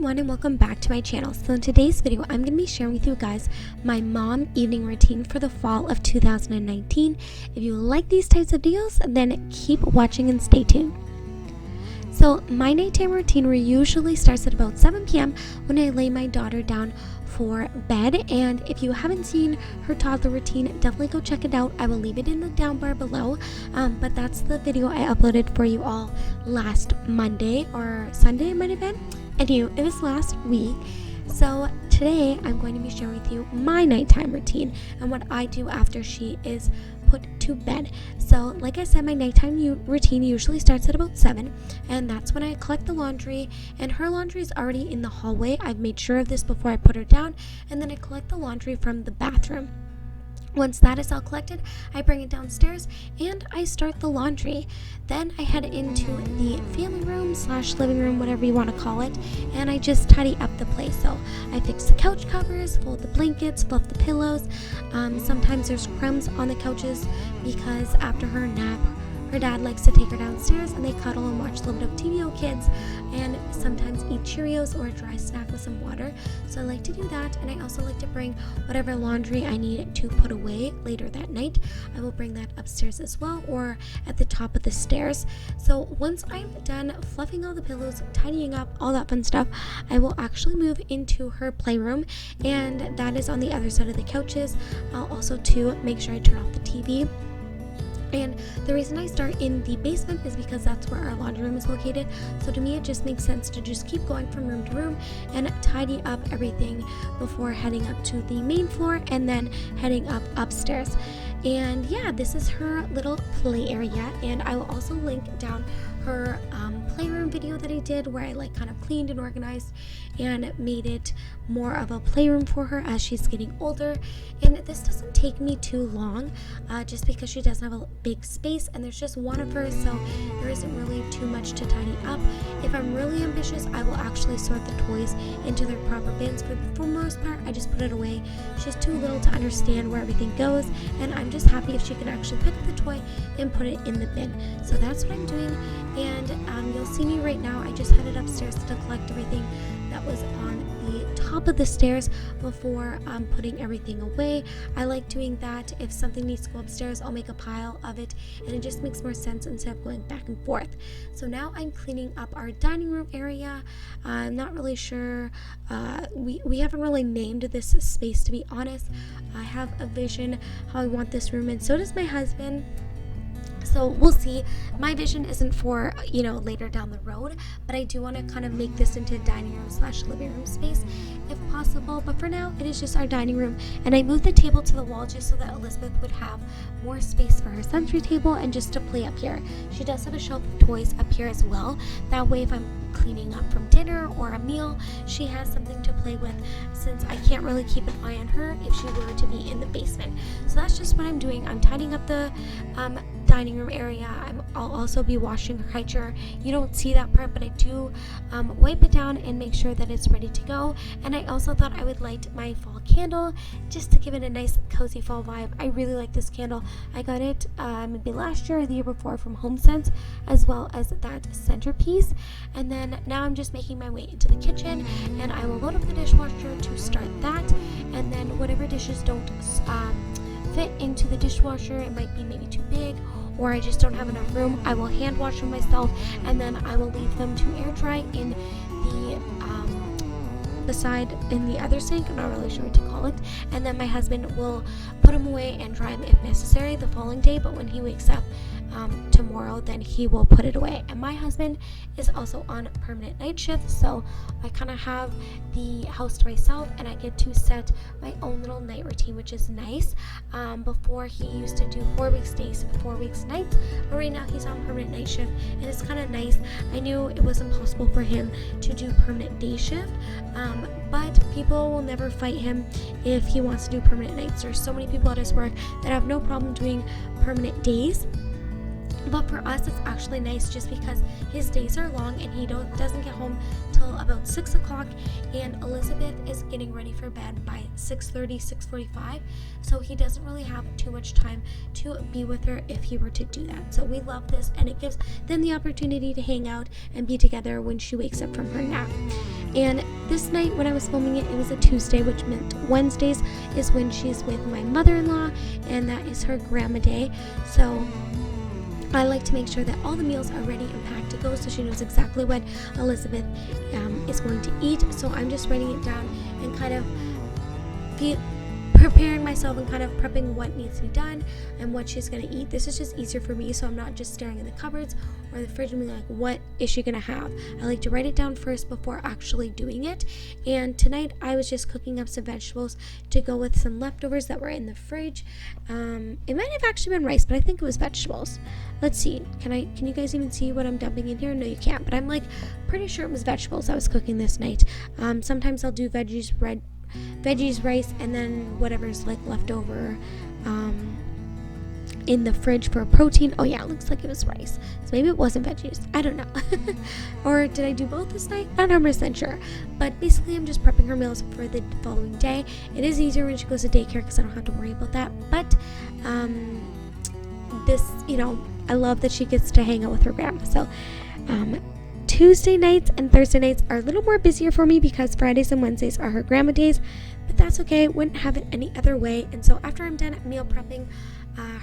everyone, and welcome back to my channel. So in today's video, I'm going to be sharing with you guys my mom evening routine for the fall of 2019. If you like these types of videos, then keep watching and stay tuned. So my nighttime routine usually starts at about 7 p.m. when I lay my daughter down for bed, and if you haven't seen her toddler routine, definitely go check it out. I will leave it in the down bar below, but that's the video I uploaded for you all last Monday or Sunday, it might have been. Anyway, it was last week. So today I'm going to be sharing with you my nighttime routine and what I do after she is put to bed. So like I said, my nighttime routine usually starts at about 7, and that's when I collect the laundry, and her laundry is already in the hallway. I've made sure of this before I put her down, and then I collect the laundry from the bathroom. Once that is all collected, I bring it downstairs and I start the laundry. Then I head into the family room / living room, whatever you want to call it, and I just tidy up the place. So I fix the couch covers, fold the blankets, fluff the pillows. Sometimes there's crumbs on the couches because after her nap, her dad likes to take her downstairs and they cuddle and watch a little bit of TV with kids, and sometimes eat Cheerios or a dry snack with some water. So I like to do that, and I also like to bring whatever laundry I need to put away later that night. I will bring that upstairs as well, or at the top of the stairs. So once I'm done fluffing all the pillows, tidying up, all that fun stuff, I will actually move into her playroom, and that is on the other side of the couches. I'll also to make sure I turn off the TV. And the reason I start in the basement is because that's where our laundry room is located. So to me, it just makes sense to just keep going from room to room and tidy up everything before heading up to the main floor and then heading up upstairs. And yeah, this is her little play area, and I will also link down her playroom video that I did where I kind of cleaned and organized and made it more of a playroom for her as she's getting older. And this doesn't take me too long, just because she doesn't have a big space and there's just one of her, so there isn't really too much to tidy up. If I'm really ambitious, I will actually sort the toys into their proper bins, but for the most part I just put it away. She's too little to understand where everything goes, and I'm just happy if she can actually pick up the toy and put it in the bin. So that's what I'm doing, and you'll see me right now. I just headed upstairs to collect everything that was on the top of the stairs before putting everything away. I like doing that. If something needs to go upstairs, I'll make a pile of it, and it just makes more sense instead of going back and forth. So now I'm cleaning up our dining room area. I'm not really sure. We haven't really named this space, to be honest. I have a vision how I want this room, and so does my husband. So we'll see. My vision isn't for, later down the road, but I do want to kind of make this into a dining room / living room space if possible. But for now, it is just our dining room, and I moved the table to the wall just so that Elizabeth would have more space for her sensory table and just to play up here. She does have a shelf of toys up here as well. That way, if I'm cleaning up from dinner or a meal, she has something to play with, since I can't really keep an eye on her if she were to be in the basement. So that's just what I'm doing. I'm tidying up the dining room area. I'll also be washing her high chair. You don't see that part, but I do wipe it down and make sure that it's ready to go. And I also thought I would light my fall candle just to give it a nice cozy fall vibe. I really like this candle. I got it maybe last year or the year before from HomeSense, as well as that centerpiece. And then now I'm just making my way into the kitchen, and I will load up the dishwasher to start that. And then whatever dishes don't fit into the dishwasher, it might be maybe too big, or I just don't have enough room, I will hand wash them myself, and then I will leave them to air dry in the side in the other sink. I'm not really sure what to call it. And then my husband will put them away and dry them if necessary the following day, but when he wakes up tomorrow, then he will put it away. And my husband is also on permanent night shift, so I kind of have the house to myself, and I get to set my own little night routine, which is nice. Before, he used to do 4 weeks days, 4 weeks nights, but right now he's on permanent night shift, and it's kind of nice. I knew it was impossible for him to do permanent day shift, but people will never fight him if he wants to do permanent nights. There's so many people at his work that have no problem doing permanent days. But for us, it's actually nice just because his days are long and he doesn't get home till till about 6 o'clock, and Elizabeth is getting ready for bed by 6:30, 6:45, so he doesn't really have too much time to be with her if he were to do that. So we love this, and it gives them the opportunity to hang out and be together when she wakes up from her nap. And this night when I was filming it, it was a Tuesday, which meant Wednesdays is when she's with my mother-in-law, and that is her grandma day. So I like to make sure that all the meals are ready and packed to go, so she knows exactly what Elizabeth is going to eat. So I'm just writing it down and kind of preparing myself and kind of prepping what needs to be done and what she's going to eat. This is just easier for me, so I'm not just staring in the cupboards or the fridge and being like, what is she going to have? I like to write it down first before actually doing it. And tonight I was just cooking up some vegetables to go with some leftovers that were in the fridge. It might have actually been rice, but I think it was vegetables. Let's see. Can you guys even see what I'm dumping in here? No, you can't, but I'm like pretty sure it was vegetables I was cooking this night. Sometimes I'll do veggies, rice, and then whatever's like left over in the fridge for protein. Oh yeah, it looks like it was rice, so maybe it wasn't veggies, I don't know. Or did I do both this night? Not 100% sure, but basically I'm just prepping her meals for the following day. It is easier when she goes to daycare because I don't have to worry about that, but this, I love that she gets to hang out with her grandma. So Tuesday nights and Thursday nights are a little more busier for me because Fridays and Wednesdays are her grandma days, but that's okay. Wouldn't have it any other way. And so after I'm done meal prepping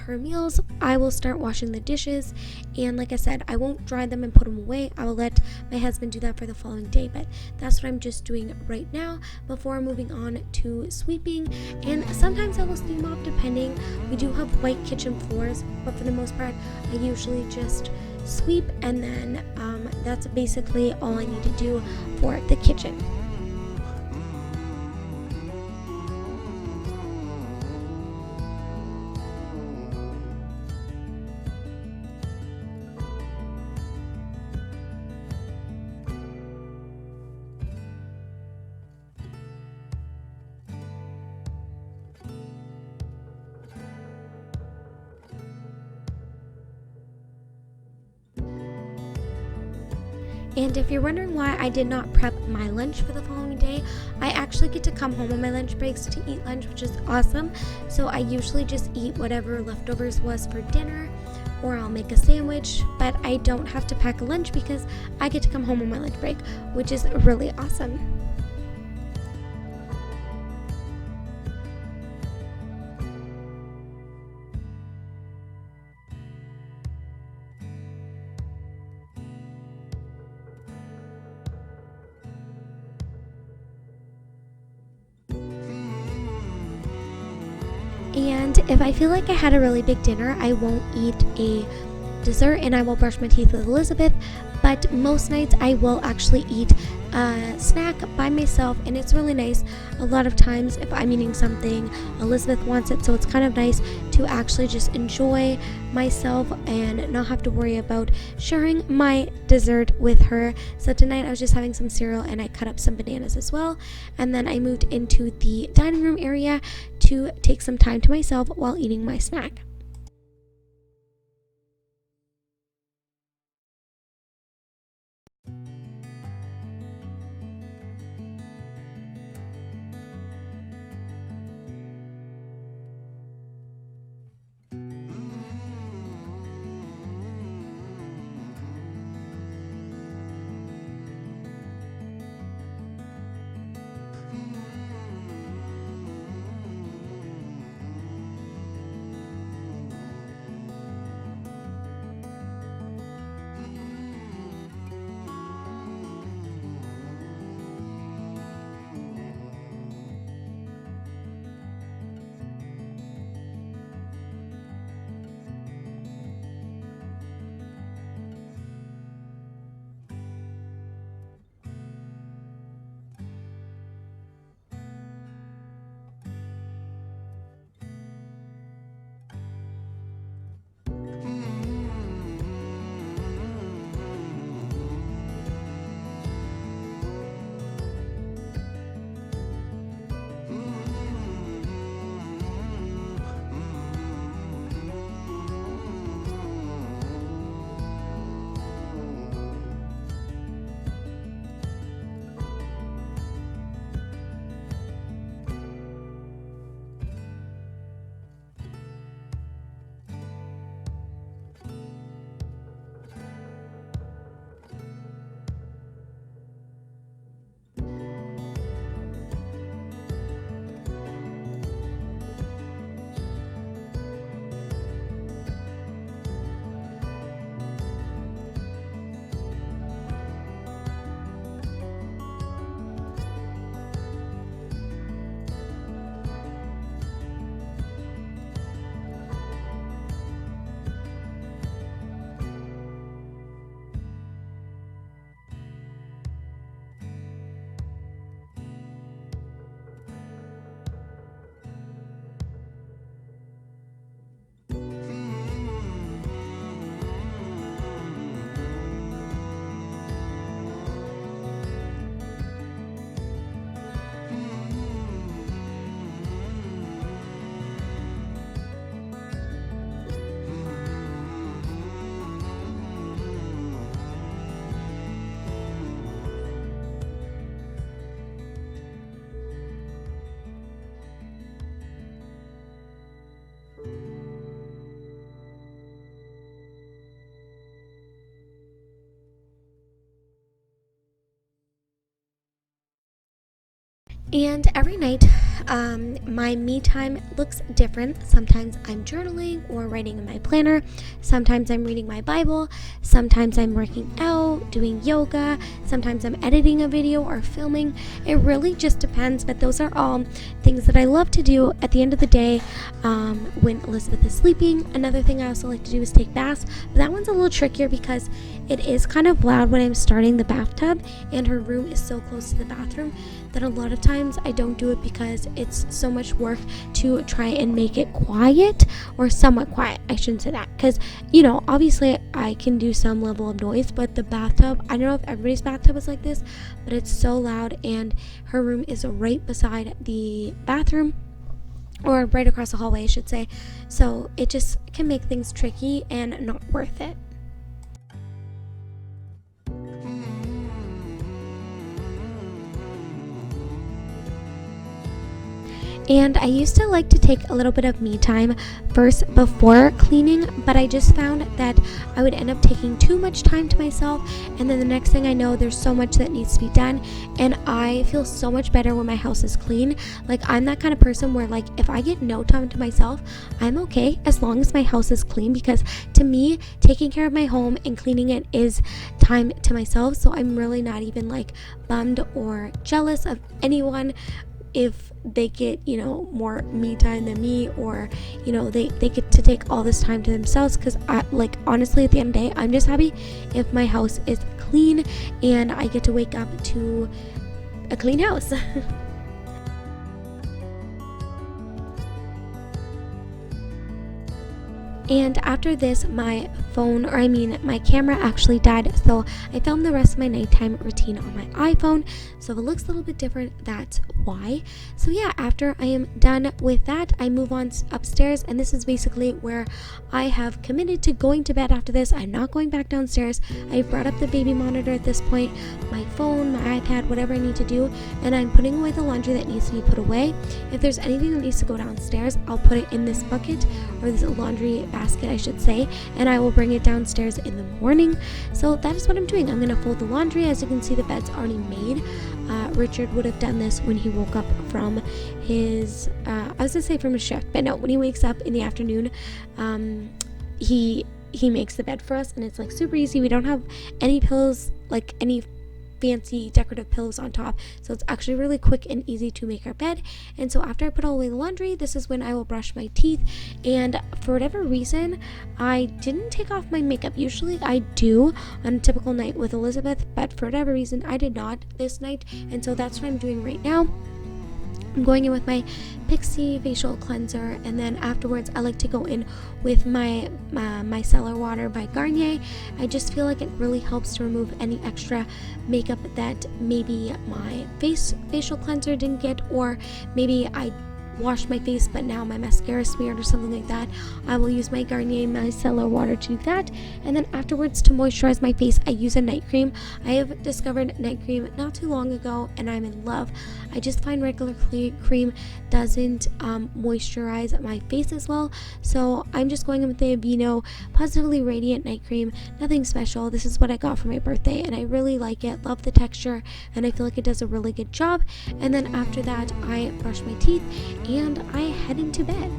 her meals, I will start washing the dishes, and like I said, I won't dry them and put them away. I will let my husband do that for the following day, but that's what I'm just doing right now before moving on to sweeping. And sometimes I will steam mop depending. We do have white kitchen floors, but for the most part I usually just sweep, and then that's basically all I need to do for the kitchen. And if you're wondering why I did not prep my lunch for the following day, I actually get to come home on my lunch breaks to eat lunch, which is awesome. So I usually just eat whatever leftovers was for dinner, or I'll make a sandwich, but I don't have to pack a lunch because I get to come home on my lunch break, which is really awesome. And if I feel like I had a really big dinner, I won't eat a dessert and I will brush my teeth with Elizabeth, but most nights I will actually eat a snack by myself, and it's really nice. A lot of times if I'm eating something, Elizabeth wants it, so it's kind of nice to actually just enjoy myself and not have to worry about sharing my dessert with her. So tonight I was just having some cereal and I cut up some bananas as well, and then I moved into the dining room area to take some time to myself while eating my snack. And every night, my me time looks different. Sometimes I'm journaling or writing in my planner. Sometimes I'm reading my Bible. Sometimes I'm working out, doing yoga. Sometimes I'm editing a video or filming. It really just depends, but those are all things that I love to do at the end of the day when Elizabeth is sleeping. Another thing I also like to do is take baths. But that one's a little trickier because it is kind of loud when I'm starting the bathtub, and her room is so close to the bathroom that a lot of times I don't do it because it's so much work to try and make it quiet, or somewhat quiet. I shouldn't say that, because obviously I can do some level of noise, but the bathtub, I don't know if everybody's bathtub is like this, but it's so loud, and her room is right beside the bathroom, or right across the hallway I should say, so it just can make things tricky and not worth it. And I used to like to take a little bit of me time first before cleaning, but I just found that I would end up taking too much time to myself, and then the next thing I know, there's so much that needs to be done, and I feel so much better when my house is clean. Like, I'm that kind of person where, like, if I get no time to myself, I'm okay as long as my house is clean, because to me, taking care of my home and cleaning it is time to myself. So I'm really not even like bummed or jealous of anyone if they get more me time than me, or they get to take all this time to themselves, because honestly, at the end of the day, I'm just happy if my house is clean and I get to wake up to a clean house. And after this, my camera actually died, so I filmed the rest of my nighttime routine on my iPhone. So if it looks a little bit different, that's why. So yeah, after I am done with that, I move on upstairs, and this is basically where I have committed to going to bed after this. I'm not going back downstairs. I've brought up the baby monitor at this point, my phone, my iPad, whatever I need to do, and I'm putting away the laundry that needs to be put away. If there's anything that needs to go downstairs, I'll put it in this bucket, or this laundry basket I should say, and I will bring it downstairs in the morning. So that is what I'm doing. I'm going to fold the laundry. As you can see, the bed's already made. Richard would have done this when he woke up from his from his shift, but no, when he wakes up in the afternoon, he makes the bed for us, and it's like super easy. We don't have any pillows, like any fancy decorative pillows on top, so it's actually really quick and easy to make our bed. And so after I put all away the laundry, this is when I will brush my teeth. And for whatever reason, I didn't take off my makeup. Usually I do on a typical night with Elizabeth, but for whatever reason I did not this night, and so that's what I'm doing right now. I'm going in with my Pixie facial cleanser, and then afterwards I like to go in with my micellar water by Garnier. I just feel like it really helps to remove any extra makeup that maybe my facial cleanser didn't get, or maybe I washed my face but now my mascara smeared or something like that. I will use my Garnier micellar water to do that, and then afterwards, to moisturize my face, I use a night cream. I have discovered night cream not too long ago, and I'm in love. I just find regular cream doesn't moisturize my face as well, so I'm just going in with the Aveeno Positively Radiant Night Cream. Nothing special. This is what I got for my birthday, and I really like it. Love the texture, and I feel like it does a really good job. And then after that, I brush my teeth and I head into bed.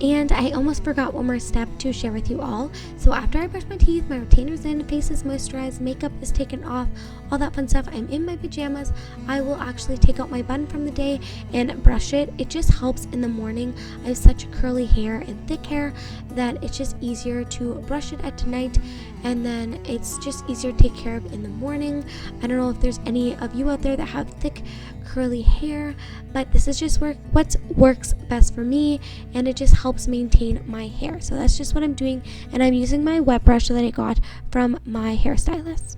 And I almost forgot one more step to share with you all. So after I brush my teeth, my retainer's in, face is moisturized, makeup is taken off, all that fun stuff, I'm in my pajamas, I will actually take out my bun from the day and brush it. It just helps in the morning. I have such curly hair and thick hair that it's just easier to brush it at night, and then it's just easier to take care of in the morning. I don't know if there's any of you out there that have thick curly hair, but this is just what works best for me, and it just helps maintain my hair. So that's just what I'm doing, and I'm using my wet brush that I got from my hairstylist.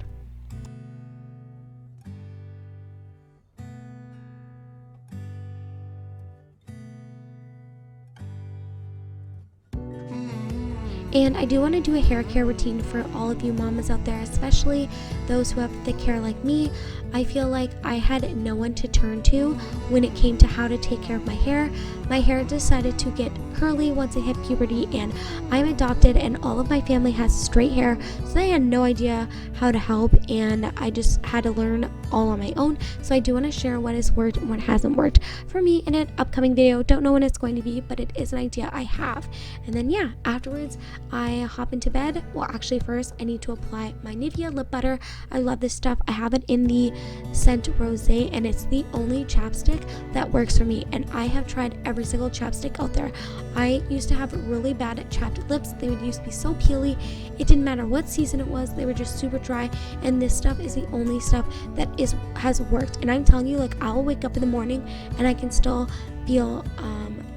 And I do want to do a hair care routine for all of you mamas out there, especially those who have thick hair like me. I feel like I had no one to turn to when it came to how to take care of my hair. My hair decided to get curly once I hit puberty, and I'm adopted and all of my family has straight hair, so they had no idea how to help, and I just had to learn all on my own. So I do want to share what has worked and what hasn't worked for me in an upcoming video. Don't know when it's going to be, but it is an idea I have. And then yeah, afterwards I hop into bed. Well, actually first I need to apply my Nivea lip butter. I love this stuff. I have it in the scent Rosé, and it's the only chapstick that works for me, and I have tried every single chapstick out there. I used to have really bad chapped lips. They would used to be so peely. It didn't matter what season it was, they were just super dry, and this stuff is the only stuff that has worked. And I'm telling you, like, I'll wake up in the morning and I can still feel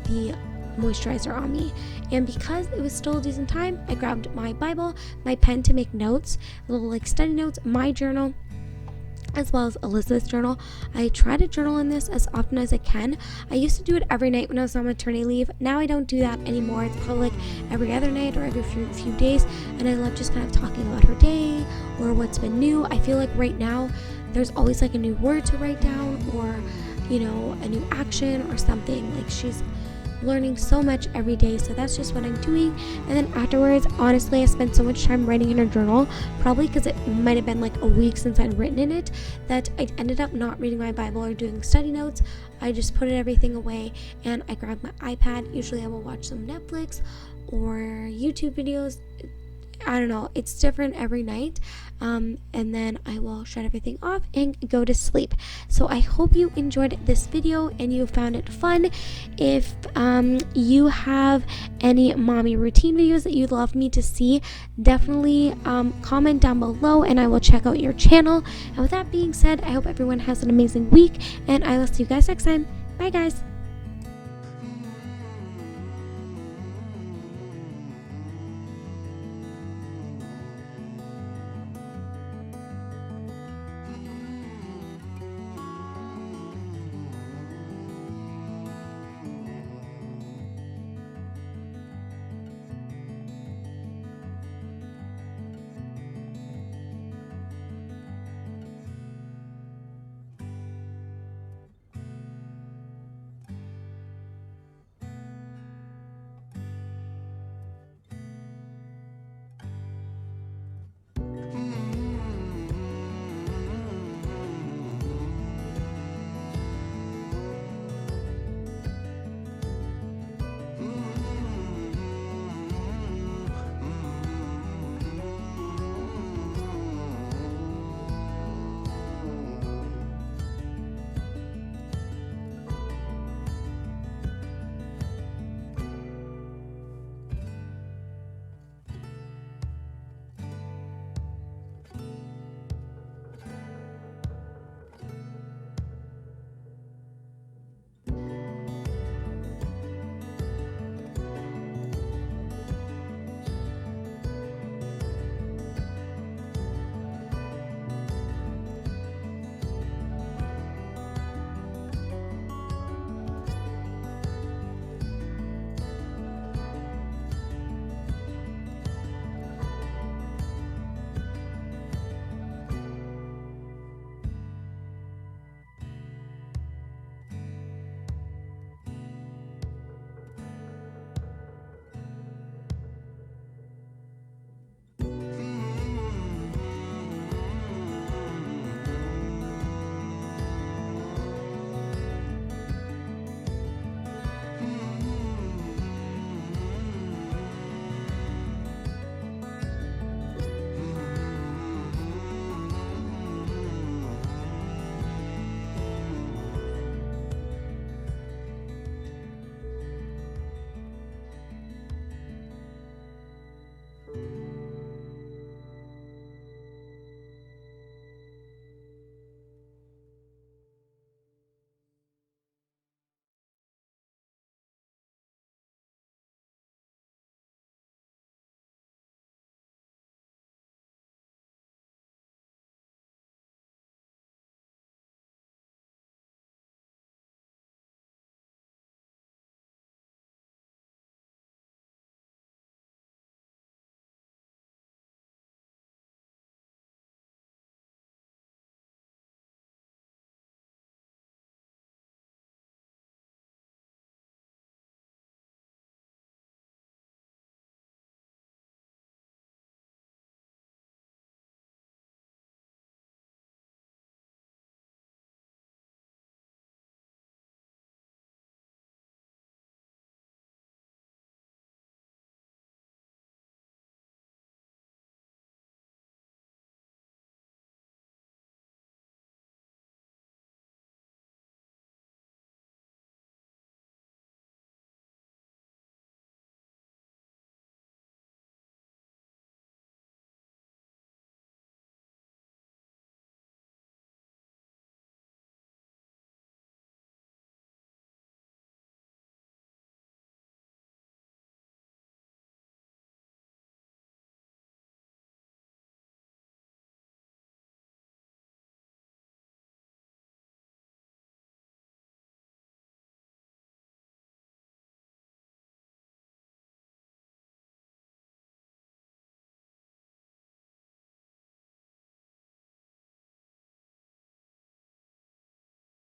the moisturizer on me. And because it was still a decent time, I grabbed my Bible, my pen to make notes, little like study notes, my journal, as well as Elizabeth's journal. I try to journal in this as often as I can. I used to do it every night when I was on maternity leave. Now I don't do that anymore. It's probably like every other night or every few days, and I love just kind of talking about her day or what's been new. I feel like right now there's always like a new word to write down, or you know, a new action or something. Like, she's learning so much every day, so that's just what I'm doing. And then afterwards, honestly, I spent so much time writing in her journal, probably because it might have been like a week since I'd written in it, that I ended up not reading my Bible or doing study notes. I just put everything away and I grabbed my iPad. Usually I will watch some Netflix or YouTube videos. I don't know, it's different every night, and then I will shut everything off and go to sleep. So I hope you enjoyed this video and you found it fun. If you have any mommy routine videos that you'd love me to see, definitely comment down below and I will check out your channel. And with that being said, I hope everyone has an amazing week, and I will see you guys next time. Bye guys.